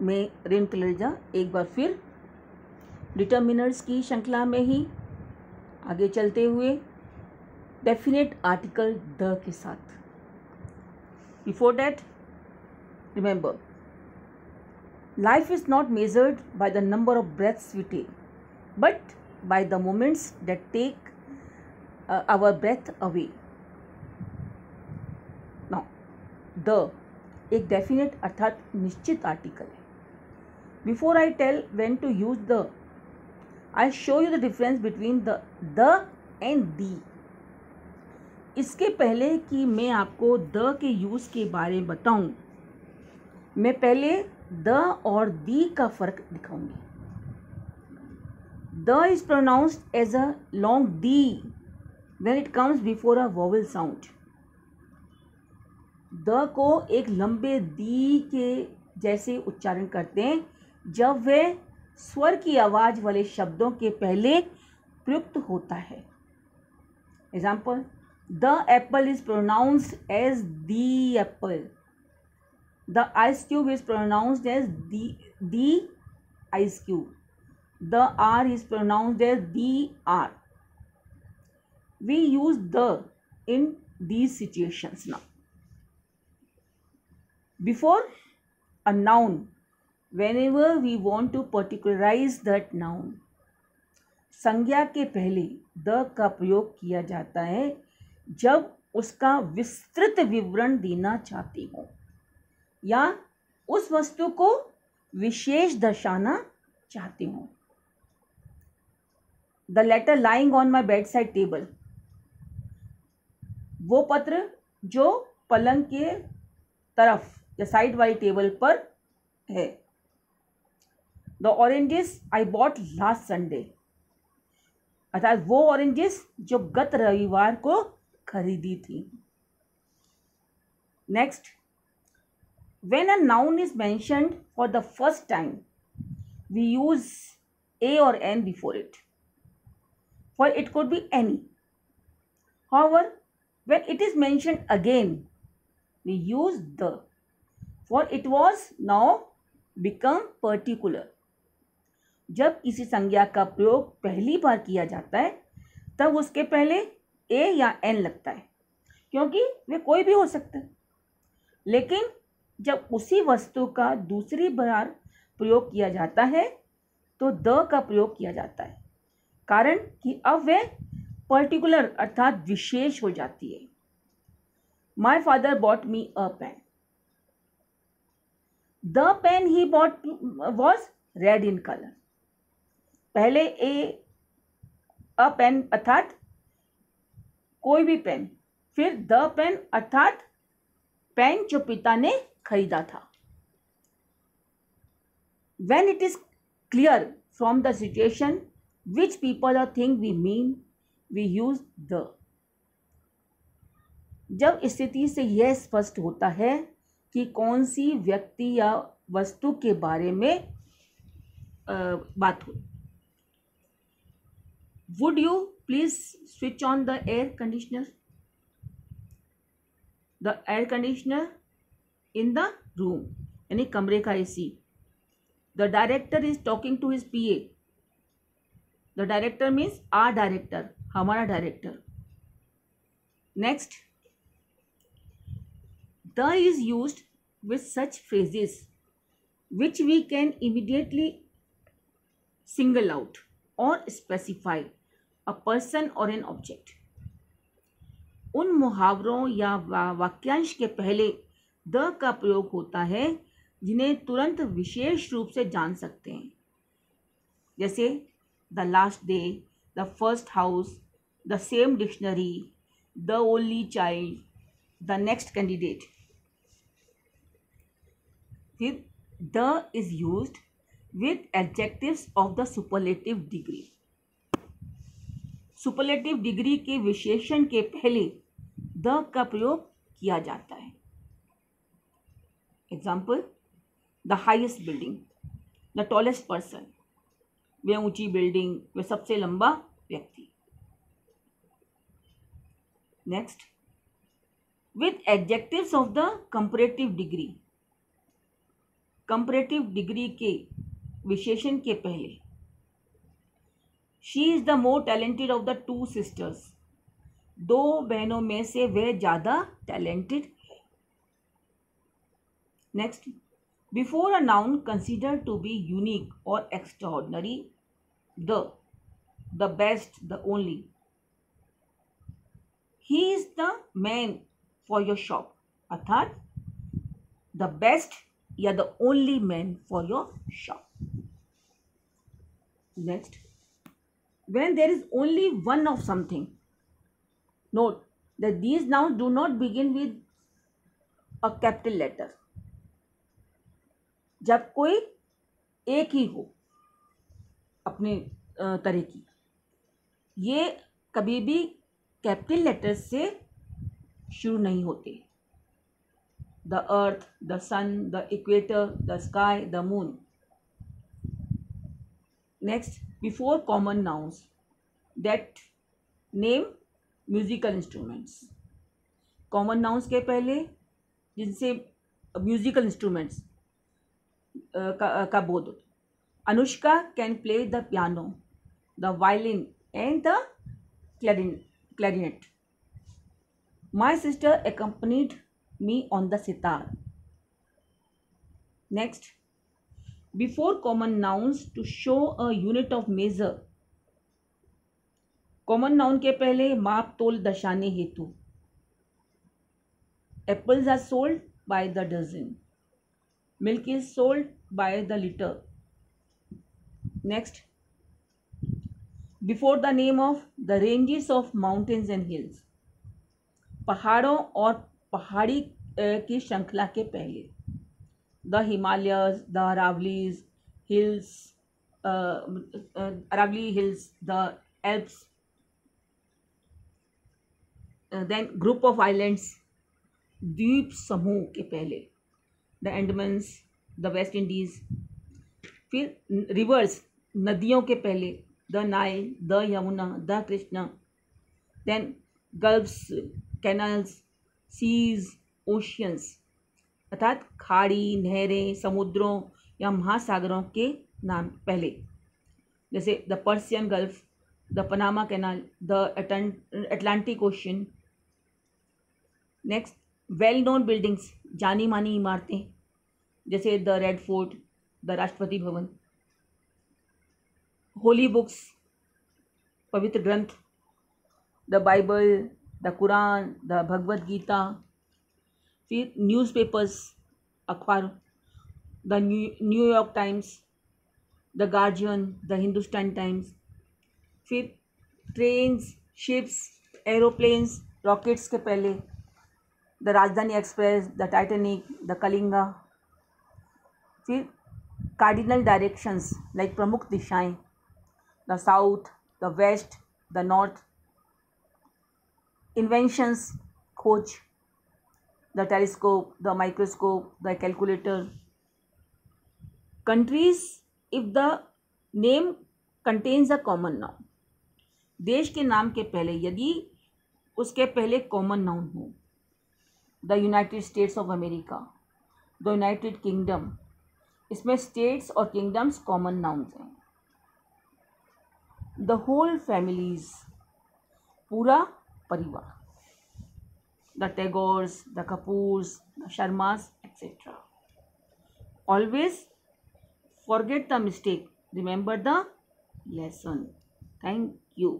में रेन कलरिजा एक बार फिर डिटर्मिनर्स की श्रृंखला में ही आगे चलते हुए डेफिनेट आर्टिकल द के साथ। Before that remember, life is not measured by the number of breaths we take but by the moments that take our breath away. Now the एक डेफिनेट अर्थात निश्चित आर्टिकल है। Before I tell when to use the, I show you the difference between the and the. इसके पहले कि मैं आपको the के यूज के बारे में बताऊं, मैं पहले द और दी का फर्क दिखाऊंगी। The is pronounced as a long the when it comes before a vowel sound. The को एक लंबे दी के जैसे उच्चारण करते हैं जब वे स्वर की आवाज वाले शब्दों के पहले प्रयुक्त होता है। Example, the apple is pronounced as the apple. The ice cube is pronounced as the ice cube. The R is pronounced as the R. We use the in these situations now. Before a noun, whenever we want to particularize that noun, संज्ञा के पहले the का प्रयोग किया जाता है जब उसका विस्तृत विवरण देना चाहते हो या उस वस्तु को विशेष दर्शाना चाहते हो। The letter lying on my bed side table, वो पत्र जो पलंग के तरफ या साइड वाली टेबल पर है। The oranges I bought last Sunday, अर्थात वो ऑरेंजेस जो गत रविवार को खरीदी थी। Next, when a noun is mentioned for the first time we use a और an before it, for it could be any. However, when it is mentioned again, we use the, for it was now become particular. जब किसी संज्ञा का प्रयोग पहली बार किया जाता है तब उसके पहले ए या एन लगता है, क्योंकि वे कोई भी हो सकता है। लेकिन जब उसी वस्तु का दूसरी बार प्रयोग किया जाता है तो द का प्रयोग किया जाता है, कारण कि अब वे पर्टिकुलर अर्थात विशेष हो जाती है। My father bought me a pen, the pen he bought was red in colour. पहले अ पेन अर्थात कोई भी पेन, फिर द पेन अर्थात पेन जो पिता ने खरीदा था। When it is clear from the situation which people or thing we mean, we use the. जब स्थिति से यह स्पष्ट होता है कि कौन सी व्यक्ति या वस्तु के बारे में बात हो। Would you please switch on the air conditioner? The air conditioner in the room, यानी कमरे का AC. The director is talking to his PA. The director means our director, हमारा director. Next, the is used with such phrases which we can immediately single out or specify a person or an object. उन मुहावरों या वाक्यांश के पहले the का प्रयोग होता है जिन्हें तुरंत विशेष रूप से जान सकते हैं, जैसे the last day, the first house, the same dictionary, the only child, the next candidate. फिर the is used with adjectives of the superlative degree. Superlative degree के विशेषण के पहले द का प्रयोग किया जाता है। Example, the highest building, the tallest person, वे ऊंची बिल्डिंग, वे सबसे लंबा व्यक्ति। Next, with adjectives of the comparative degree. Comparative degree के विशेषण के पहले। She is the more talented of the two sisters. दो बहनों में से वह ज्यादा टैलेंटेड है। Next, before a noun considered to be unique और extraordinary, the best, the only. He is the man for your shop, अर्थात द बेस्ट या the only man for your shop. Next, when there is only one of something, note that these nouns do not begin with a capital letter. जब कोई एक ही हो अपने तरह की, ये कभी भी कैपिटल लेटर से शुरू नहीं होते। The earth, the sun, the equator, the sky, the moon. Next, before common nouns that name musical instruments. Common nouns के पहले जिनसे म्यूजिकल इंस्ट्रूमेंट्स का बोध होता। Anushka can play the piano, the violin and the clarinet. My sister accompanied me on the sitar. Next, before common nouns to show a unit of measure. Common noun के पहले माप तोल दर्शाने हेतु। Apples are sold by the dozen, milk is sold by the litre. Next, before the name of the ranges of mountains and hills. पहाड़ों और पहाड़ी की श्रृंखला के पहले। The Himalayas, the Aravallis hills, Aravalli hills, the Alps. Then group of islands, द्वीप समूह के पहले। The Andamans, the West Indies. फिर रिवर्स, नदियों के पहले। The Nile, the Yamuna, the Krishna. Then gulfs, canals, seas, oceans, अर्थात खाड़ी, नहरें, समुद्रों या महासागरों के नाम पहले, जैसे the Persian gulf, the Panama canal, the Atlantic ocean. Next, well known buildings, जानी मानी इमारतें, जैसे the red fort, the Rashtrapati Bhavan. Holi books, पवित्र ग्रंथ, the Bible, the Quran, the Bhagavad Gita. फिर न्यूज़पेपर्स, अखबार, the New York Times, the Guardian, the Hindustan Times. फिर trains, ships, aeroplanes, rockets के पहले। The Rajdhani Express, the Titanic, the Kalinga. फिर कार्डिनल डायरेक्शंस लाइक प्रमुख दिशाएं, the south, the west, the north. Inventions, खोज, the telescope, the microscope, the calculator. Countries, if the name contains a common noun. देश के नाम के पहले यदि उसके पहले कॉमन नाउन हो। The United states of America, the United kingdom, इसमें स्टेट्स और किंगडम्स कॉमन नाउन्स हैं। द होल फैमिलीज, पूरा परिवार। The Tagore's, the Kapoors, the Sharma's, etc. Always forget the mistake, remember the lesson. Thank you.